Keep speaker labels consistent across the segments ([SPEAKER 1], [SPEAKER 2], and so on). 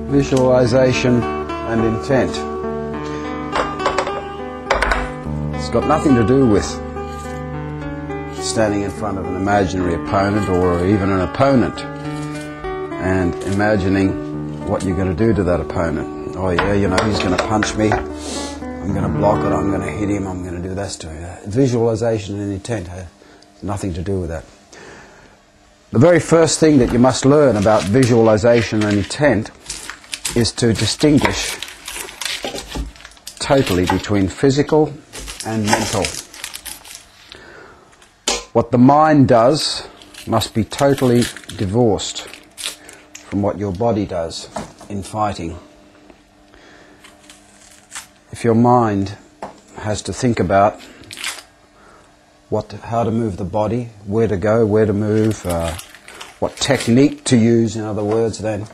[SPEAKER 1] visualization and intent. It's got nothing to do with standing in front of an imaginary opponent or even an opponent and imagining what you're going to do to that opponent. Oh yeah, you know, he's going to punch me, I'm going to block it, I'm going to hit him, I'm going to do this to him. Visualization and intent has nothing to do with that. The very first thing that you must learn about visualization and intent is to distinguish totally between physical and mental. What the mind does must be totally divorced from what your body does in fighting. If your mind has to think about how to move the body, where to go, where to move, what technique to use, in other words, then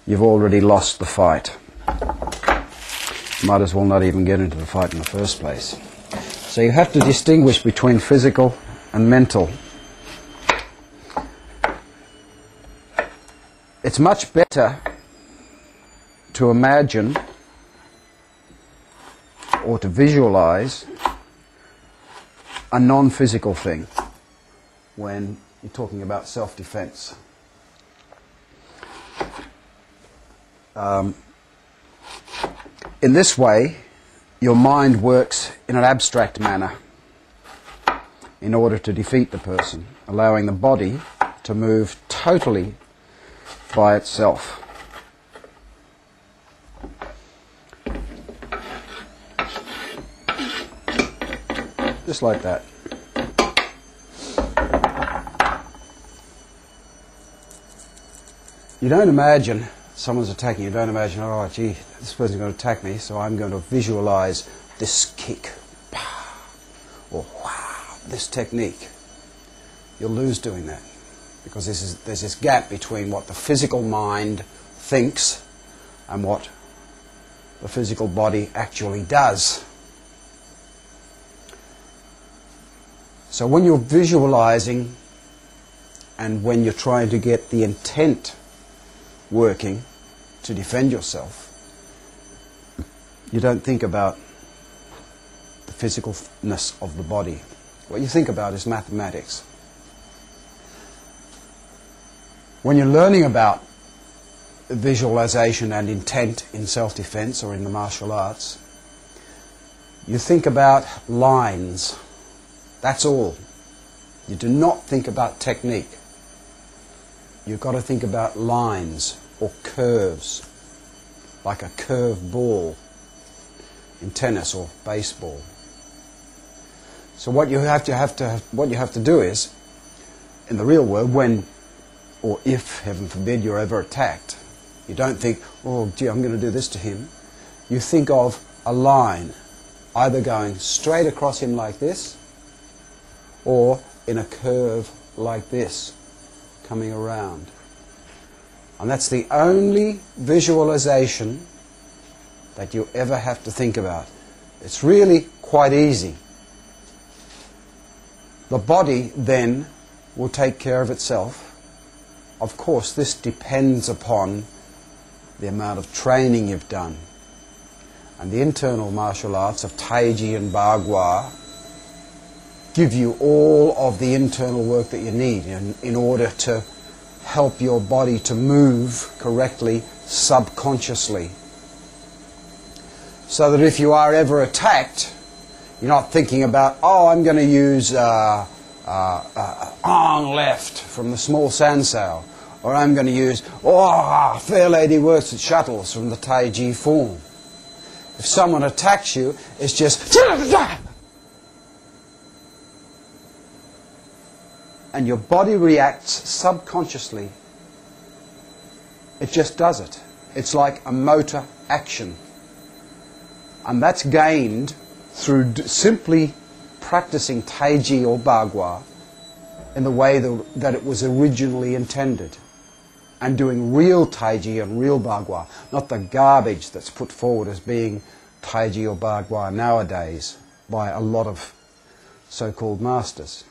[SPEAKER 1] you've already lost the fight. Might as well not even get into the fight in the first place. So you have to distinguish between physical and mental. It's much better to imagine or to visualize a non-physical thing when you're talking about self-defense. In this way, your mind works in an abstract manner in order to defeat the person, allowing the body to move totally by itself. Just like that. You don't imagine someone's attacking you. Don't imagine, oh gee, this person's going to attack me, so I'm going to visualize this kick. Or wow, this technique. You'll lose doing that. Because there's this gap between what the physical mind thinks and what the physical body actually does. So when you're visualizing and when you're trying to get the intent working to defend yourself, you don't think about the physicalness of the body. What you think about is mathematics. When you're learning about visualization and intent in self-defense or in the martial arts, you think about lines. That's all. You do not think about technique. You've got to think about lines or curves, like a curved ball in tennis or baseball. So what you have to do is, in the real world, when or if, heaven forbid, you're ever attacked, you don't think, oh gee, I'm going to do this to him. You think of a line, either going straight across him like this, or in a curve like this, coming around. And that's the only visualization that you ever have to think about. It's really quite easy. The body then will take care of itself. Of course, this depends upon the amount of training you've done. And the internal martial arts of Taiji and Bagua give you all of the internal work that you need in order to help your body to move correctly subconsciously. So that if you are ever attacked, you're not thinking about, oh, I'm going to use arm left from the small sandsail, or I'm going to use, oh, fair lady works at shuttles from the Taiji form. If someone attacks you, it's just, and your body reacts subconsciously. It just does it. It's like a motor action. And that's gained through simply practicing Taiji or Bagua in the way that it was originally intended. And doing real Taiji and real Bagua, not the garbage that's put forward as being Taiji or Bagua nowadays by a lot of so-called masters.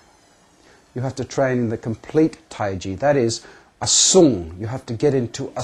[SPEAKER 1] You have to train in the complete Taiji, that is, a sung. You have to get into a